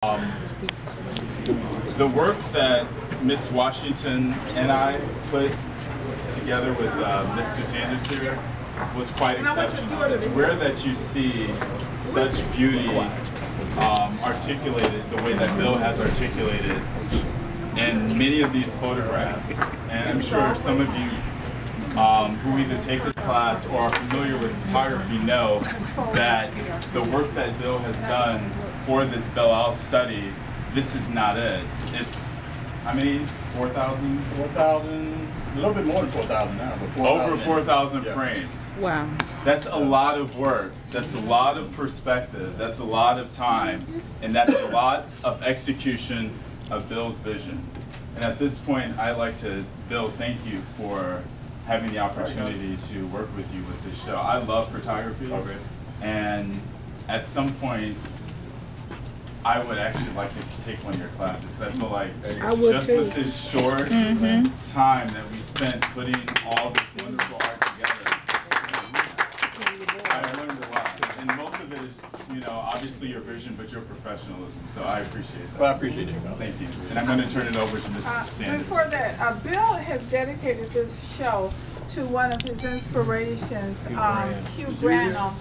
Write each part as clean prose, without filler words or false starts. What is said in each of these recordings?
The work that Miss Washington and I put together with Mr. Sanders here was quite exceptional. It's rare that you see such beauty articulated the way that Bill has articulated in many of these photographs. And I'm sure some of you who either take this class or are familiar with photography know that the work that Bill has done for this Belle Isle study, this is not it. It's, how many? 4,000? 4,000, a little bit more than 4,000 now. But 4, over 4,000 frames. Wow. That's a lot of work. That's a lot of perspective. That's a lot of time. And that's a lot of execution of Bill's vision. And at this point, I'd like to, Bill, thank you for having the opportunity to work with you with this show. I love photography. Okay. And at some point, I would actually like to take one of your classes because I feel like just with this short time that we spent putting all this wonderful art together, I learned a lot. And most of it is, you know, obviously your vision, but your professionalism. So I appreciate that. Well, I appreciate it. Thank you. And I'm going to turn it over to Mr. Sanders. Before that, Bill has dedicated this show to one of his inspirations, Hugh Granum,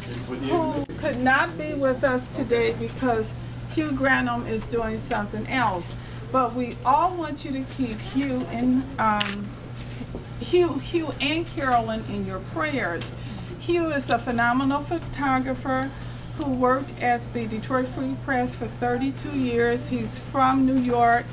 who could not be with us today because Hugh Granum is doing something else. But we all want you to keep Hugh and Carolyn in your prayers. Hugh is a phenomenal photographer who worked at the Detroit Free Press for 32 years. He's from New York,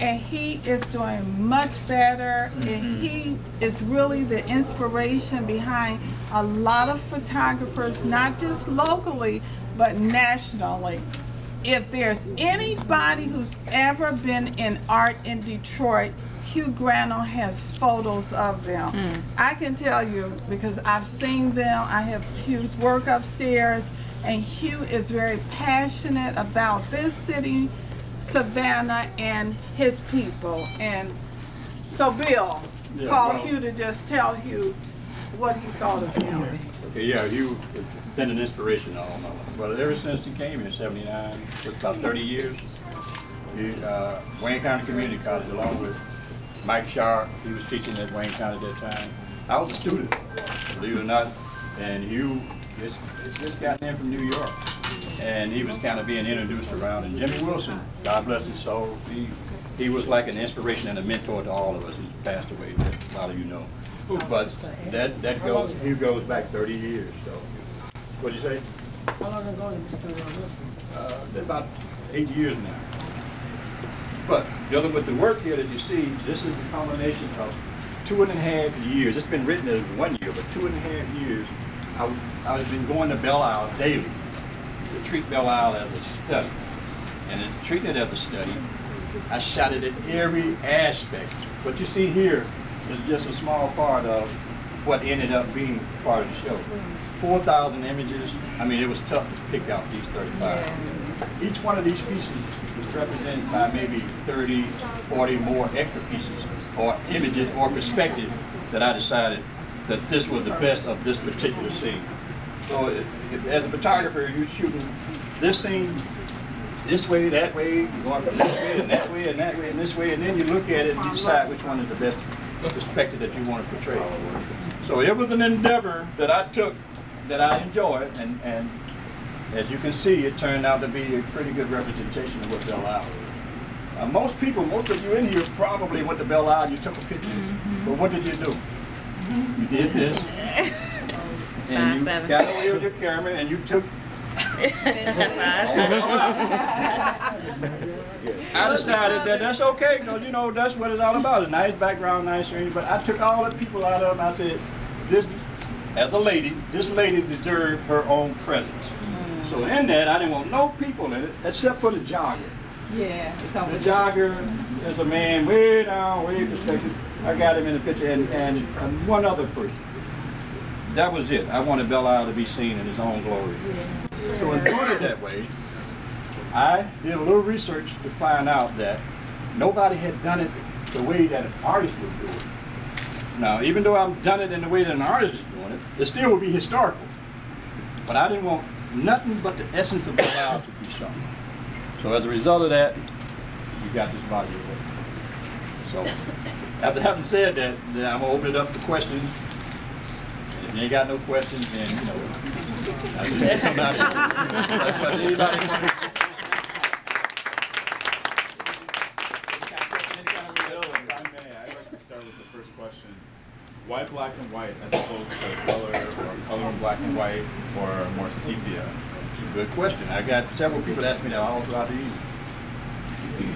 and he is doing much better, and he is really the inspiration behind a lot of photographers, not just locally, but nationally. If there's anybody who's ever been in art in Detroit, Hugh Granum has photos of them. I can tell you because I've seen them. I have Hugh's work upstairs, and Hugh is very passionate about this city, Savannah, and his people. And so Bill called Hugh to just tell Hugh what he thought of him. Okay, yeah, Hugh has been an inspiration all my life. But ever since he came in '79, for about 30 years, Wayne County Community College, along with Mike Sharp, he was teaching at Wayne County at that time. I was a student, believe it or not, and Hugh just got in from New York, and he was kind of being introduced around. And Jimmy Wilson, God bless his soul, he was like an inspiration and a mentor to all of us. He passed away, that a lot of you know. But Hugh goes back 30 years. So, what did you say? How long ago did you start on this? About 8 years now. But dealing with the work here that you see, this is the culmination of 2.5 years. It's been written as 1 year, but 2.5 years. I've been going to Belle Isle daily to treat Belle Isle as a study. And in treating it as a study, I shot it at every aspect. What you see here is just a small part of what ended up being part of the show. 4,000 images. I mean, it was tough to pick out these 35. Each one of these pieces is represented by maybe 30, 40 more extra pieces or images or perspectives that I decided that this was the best of this particular scene. So as a photographer, you're shooting this scene this way, that way, you're going from this way and that way and that way and this way, and then you look at it and you decide which one is the best perspective that you want to portray. So it was an endeavor that I took, that I enjoyed, and as you can see, it turned out to be a pretty good representation of what Belle Isle is. Most of you in here probably went to Belle Isle, you took a picture, but what did you do? You did this, and you got away with your camera, and you took I decided that that's okay, because you know that's what it's all about. A nice background, nice screen. But I took all the people out of them. I said, this, as a lady, this lady deserved her own presence. So in that, I didn't want no people in it except for the jogger. Yeah. The jogger is a man way down, way perspective. I got him in the picture, and one other person. That was it. I wanted Belle Isle to be seen in his own glory. So in doing it that way, I did a little research to find out that nobody had done it the way that an artist would do it. Now, even though I've done it in the way that an artist is doing it, it still would be historical. But I didn't want nothing but the essence of Belle Isle to be shown. So as a result of that, you got this body of work. So after having said that, then I'm gonna open it up to questions. And if you ain't got no questions, then you know, I'll just come out here. But anybody? Why black and white as opposed to color or color in black and white or more sepia? Good question. I got several people that ask me that all throughout the evening.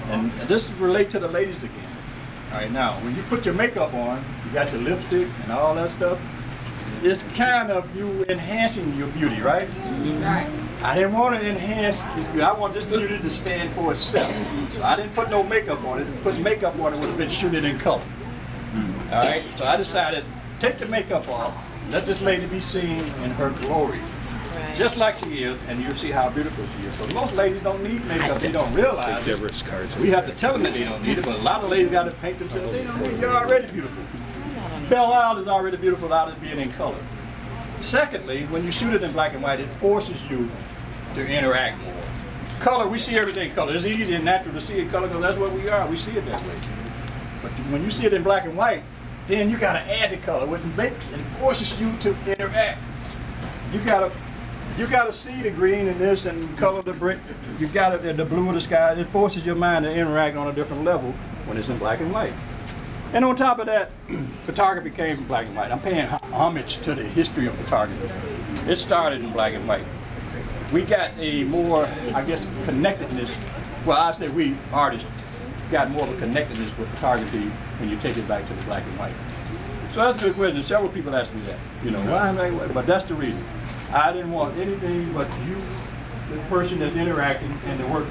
And this relates to the ladies again. All right, now, when you put your makeup on, you got your lipstick and all that stuff, it's kind of you enhancing your beauty, right? Right. I didn't want to enhance this beauty. I want this beauty to stand for itself. So I didn't put no makeup on it. Put makeup on it would have been shooting in color. All right, so I decided, take the makeup off, let this lady be seen in her glory. Right. Just like she is, and you'll see how beautiful she is. So most ladies don't need makeup, they don't realize it. We have to tell them that they don't need it, but a lot of ladies got to paint themselves. They don't need it, you're already beautiful. Belle Isle is already beautiful without it being in color. Secondly, when you shoot it in black and white, it forces you to interact more. Color, we see everything in color. It's easy and natural to see it in color because that's what we are. We see it that way. But when you see it in black and white, then you got to add the color, which makes and forces you to interact. You gotta see the green in this and color the brick. You got it in the blue of the sky. It forces your mind to interact on a different level when it's in black and white. And on top of that, photography came from black and white. I'm paying homage to the history of photography. It started in black and white. We got a more, I guess, connectedness. Well, I say we artists got more of a connectedness with photography when you take it back to the black and white. So that's a good question. Several people ask me that. You know, why black and white? But that's the reason. I didn't want anything but you, the person that's interacting, and the work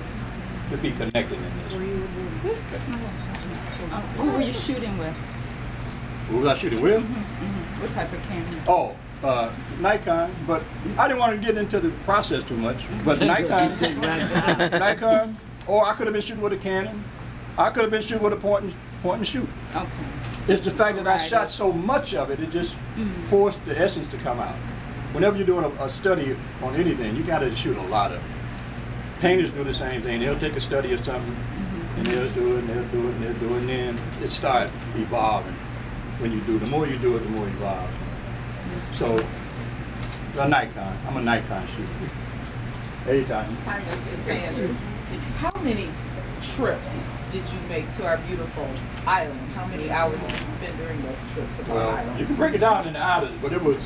to be connected in this. Who were you shooting with? Who was I shooting with? What type of camera? Oh, Nikon, but I didn't want to get into the process too much. But Nikon, Nikon, or I could have been shooting with a Canon. I could have been shooting with a point and shoot. Okay. It's the fact that I shot so much of it, it just forced the essence to come out. Whenever you're doing a study on anything, you got to shoot a lot of it. Painters do the same thing. They'll take a study of something, and they'll do it, and they'll do it, and they'll do it, and then it starts evolving. When you do it, the more you do it, the more it evolves. So, a Nikon. I'm a Nikon shooter. Anytime. How many trips did you make to our beautiful island? How many hours did you spend during those trips to our island? You can break it down into hours, but it was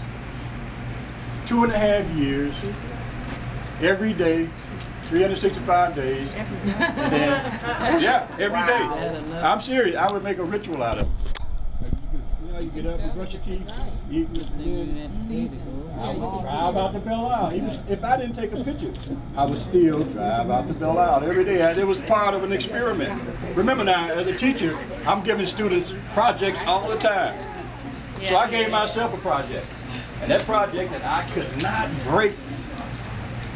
2.5 years, every day, 365 days. And then, yeah, every day. I'm serious. I would make a ritual out of it. You know, you get up, you brush your teeth, eat, I would drive out to Belle Isle. Even if I didn't take a picture, I would still drive out to Belle Isle every day. It was part of an experiment. Remember now, as a teacher, I'm giving students projects all the time. So I gave myself a project. And that project that I could not break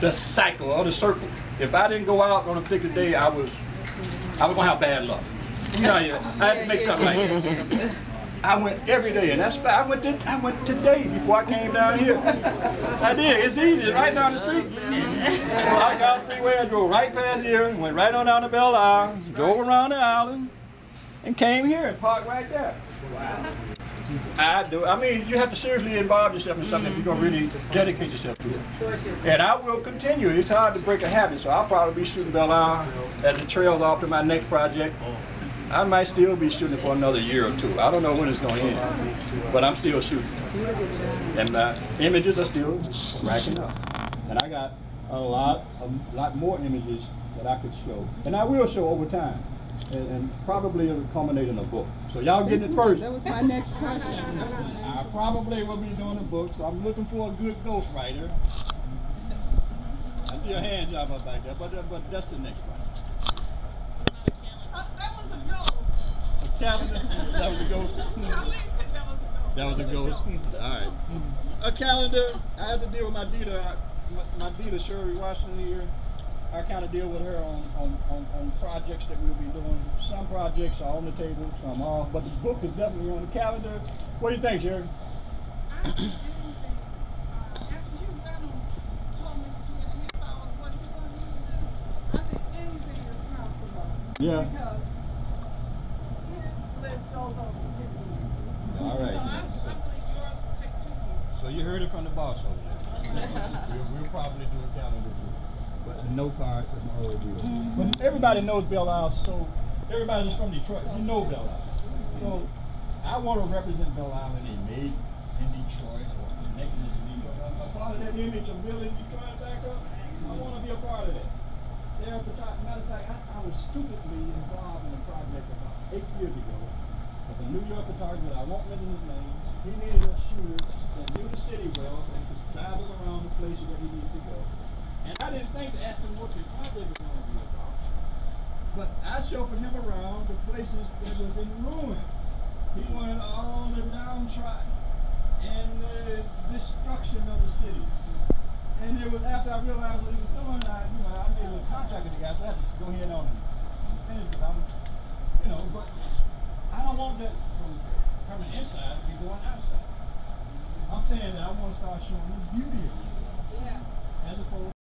the cycle or the circle. If I didn't go out on a particular day, I was gonna have bad luck. You know, I had to make something like that. I went every day, and that's I went today before I came down here. I did. It's easy, right down the street. So I got the freeway, I drove right past here, went right on down to Belle Isle, drove around the island, and came here and parked right there. Wow. I mean, you have to seriously involve yourself in something if you're going to really dedicate yourself to it. And I will continue. It's hard to break a habit, so I'll probably be shooting Belle Isle as it trails off to my next project. I might still be shooting for another year or two. I don't know when it's going to end, but I'm still shooting. And my images are still racking up. And I got a lot more images that I could show. And I will show over time. And probably it'll culminate in a book. So y'all getting it first. That was my next question. I probably will be doing a book, so I'm looking for a good ghostwriter. I see a hand job up back there, but that's the next one. That was a ghost. A calendar? That was a ghost? That was a ghost? All right. A calendar. I had to deal with my Dita, Shirley Washington here. I kind of deal with her on projects that we'll be doing. Some projects are on the table, some off, but the book is definitely on the calendar. What do you think, Sherry? After you told me 2.5 hours what you wanted me to do, I think anything Yeah. Because it goes over. All right. So you heard it from the boss over there. we'll probably do a calendar view. But the no card is my old deal. But everybody knows Belle Isle, so everybody that's from Detroit, you know Belle Isle. So I want to represent Belle Isle in a made in Detroit or connected to Detroit. I'm a part of that image of building Detroit back up. I want to be a part of that. Matter of fact, I was stupidly involved in a project about 8 years ago with a New York photographer. I won't mention his name. He needed a shooter that knew the city well and could drive him around the places that he needed to go. And I didn't think to ask him what the project was going to be about. But I chauffeured him around the places that was in ruin. He wanted all the downtrodden and the destruction of the city. And it was after I realized what he was doing, I made a contract with the guy, so I had to go ahead on and finish it. But I don't want that from coming inside to be going outside. I'm saying that I want to start showing the beauty of it. Yeah. As opposed